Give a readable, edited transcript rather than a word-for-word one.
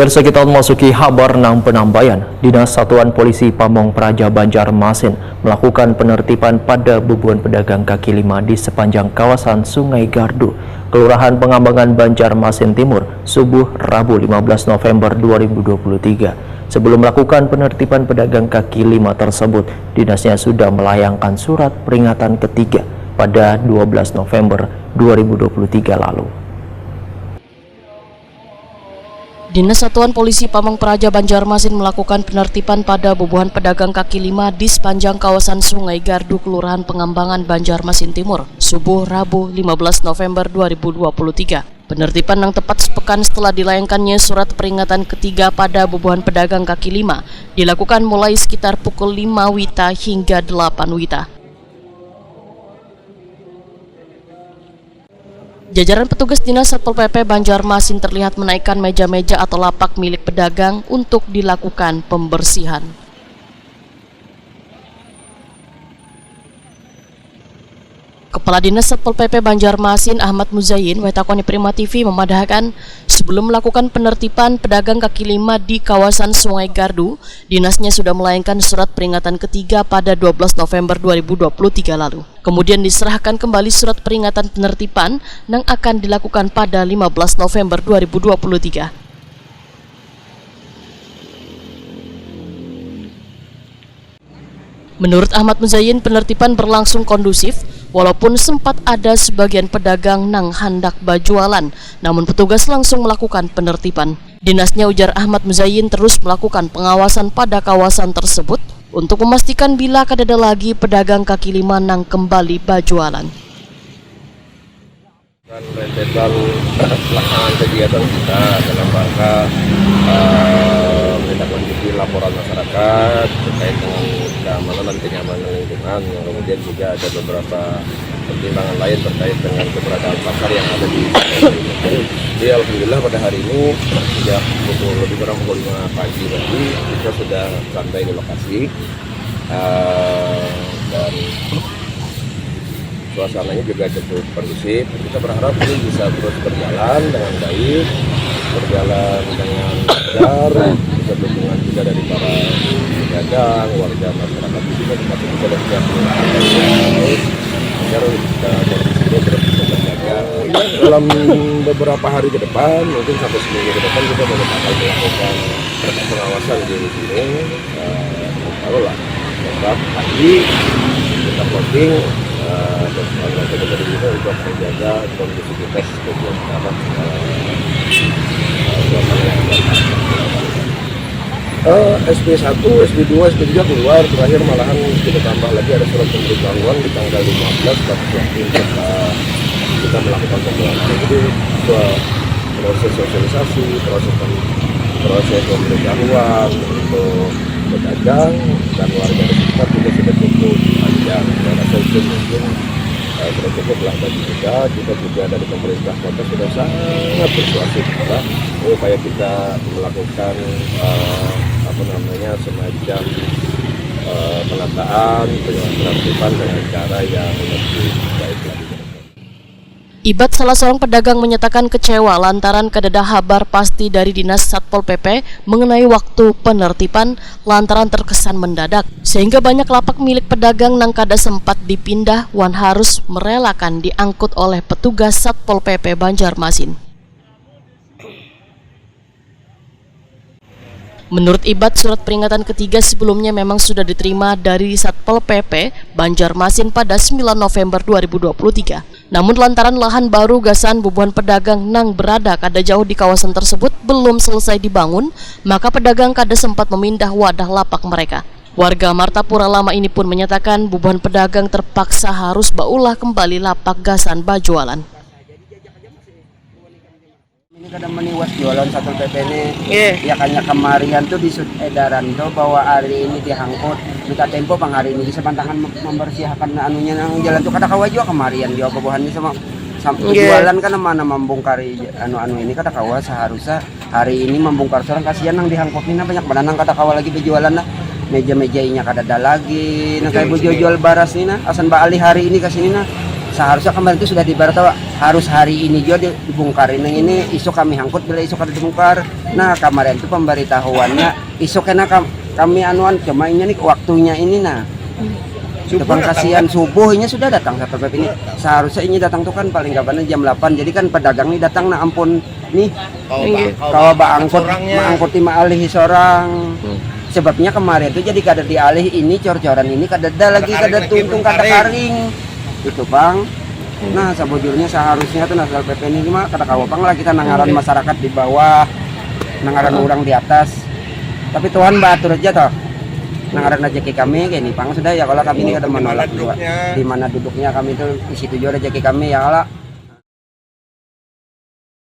Pemirsa, kita memasuki kabar nang penambayan. Dinas Satuan Polisi Pamong Praja Banjarmasin melakukan penertiban pada bubuan pedagang kaki lima di sepanjang kawasan Sungai Gardu, Kelurahan Pengambangan Banjarmasin Timur, subuh Rabu 15 November 2023. Sebelum melakukan penertiban pedagang kaki lima tersebut, dinasnya sudah melayangkan surat peringatan ketiga pada 12 November 2023 lalu. Dinas Satuan Polisi Pamong Praja Banjarmasin melakukan penertiban pada bubuhan pedagang kaki lima di sepanjang kawasan Sungai Gardu, Kelurahan Pengambangan Banjarmasin Timur, subuh Rabu 15 November 2023. Penertiban yang tepat sepekan setelah dilayangkannya surat peringatan ketiga pada bubuhan pedagang kaki lima dilakukan mulai sekitar pukul 5 WITA hingga 8 WITA. Jajaran petugas Dinas Satpol PP Banjarmasin terlihat menaikkan meja-meja atau lapak milik pedagang untuk dilakukan pembersihan. Kepala Dinas Satpol PP Banjarmasin Ahmad Muzayin Wetakoni Prima TV memadahkan sebelum melakukan penertiban pedagang kaki lima di kawasan Sungai Gardu, dinasnya sudah melayangkan surat peringatan ketiga pada 12 November 2023 lalu. Kemudian diserahkan kembali surat peringatan penertiban yang akan dilakukan pada 15 November 2023. Menurut Ahmad Muzayin, penertiban berlangsung kondusif, walaupun sempat ada sebagian pedagang nang hendak bajualan, namun petugas langsung melakukan penertiban. Dinasnya, ujar Ahmad Muzayin, terus melakukan pengawasan pada kawasan tersebut untuk memastikan bila kadada lagi pedagang kaki lima nang kembali bajualan. Dan rentetan pelaksanaan kegiatan kita dalam rangka menindaklanjuti laporan masyarakat terkait dengan keamanan dan kenyamanan lingkungan. Kemudian juga ada beberapa pertimbangan lain terkait dengan keberadaan pasar yang ada di Jadi alhamdulillah pada hari ini sejak lebih kurang pukul 5 pagi tadi kita sudah sampai di lokasi dan suasananya juga cukup kondusif. Kita berharap ini bisa terus berjalan dengan baik, berjalan dengan lancar, bisa dukungan juga dari para pedagang, warga masyarakat juga termasuk juga dari pihak agar kondisi ini terus bisa terjaga. Dalam beberapa hari ke depan, mungkin sampai seminggu ke depan kita akan melakukan pengawasan di sini. Tahu lah, beberapa hari kita plotting untuk menjaga kondisivitas kegiatan SP1, SP2, SP3 keluar, terakhir malahan kita tambah lagi ada surat pemberitahuan di tanggal 15 waktu kita melakukan pemberitahuan. Jadi proses sosialisasi, proses pemberitahuan untuk pedagang dan warga sekitar juga sudah cukup panjang. Dan rasa itu mungkin sudah cukup lah bagi kita juga dari pemerintah kota sudah sangat persuasif upaya kita melakukan semacam penataan penertiban dengan cara yang lebih baik lagi. Ibat, salah seorang pedagang, menyatakan kecewa lantaran kadada kabar pasti dari Dinas Satpol PP mengenai waktu penertiban lantaran terkesan mendadak, sehingga banyak lapak milik pedagang nang kada sempat dipindah wan harus merelakan diangkut oleh petugas Satpol PP Banjarmasin. Menurut Ibat, surat peringatan ketiga sebelumnya memang sudah diterima dari Satpol PP Banjarmasin pada 9 November 2023. Namun lantaran lahan baru gasan bubuhan pedagang nang berada kada jauh di kawasan tersebut belum selesai dibangun, maka pedagang kada sempat memindah wadah lapak mereka. Warga Martapura Lama ini pun menyatakan bubuhan pedagang terpaksa harus baulah kembali lapak gasan bajualan. Ini kadang meniwas jualan Satpol PP ini, ya kanya kemarin tuh di edaran tuh bahwa hari ini dihangkut, minta tempo pang hari ini bisa bantangan membersihkan anunya nang jalan tuh kada kawa juga kemarin dia kebuahannya sama jualan kan mana membongkar anu ini kada kawa seharusnya hari ini membongkar seorang kasihan nang dihangkut ini banyak bananang kada kawa lagi berjualan nah meja-mejanya kada ada lagi nah kayak jual baras ini nah asan baali hari ini kasini nah seharusnya kemarin itu sudah diberitahu harus hari ini juga dibongkarin yang ini isu kami angkut bila isu kada dibongkar. Nah kemarin itu pemberitahuannya isu kena kami anuan cuma ini nih waktunya ini nah depan kasihan subuhnya sudah datang Satpol PP ini. Seharusnya ini datang tuh kan paling kapan jam 8. Jadi kan pedagang nih datang nah ampun nih kalau angkut alih seorang. Sebabnya kemarin tuh jadi kada dialih ini cor-coran ini kada ada lagi kada tuntung kada karing. Itu Bang. Nah sebujurnya seharusnya tuh Satpol PP ini mah kada kawapang lah kita nangaran masyarakat di bawah, nangaran orang di atas. Tapi Tuhan batur aja toh. Nangaran rezeki kami kayak nih Pang sudah ya kalau kami ini kada menolak juga. Di mana duduknya kami tuh di situ juga rezeki kami ya Allah.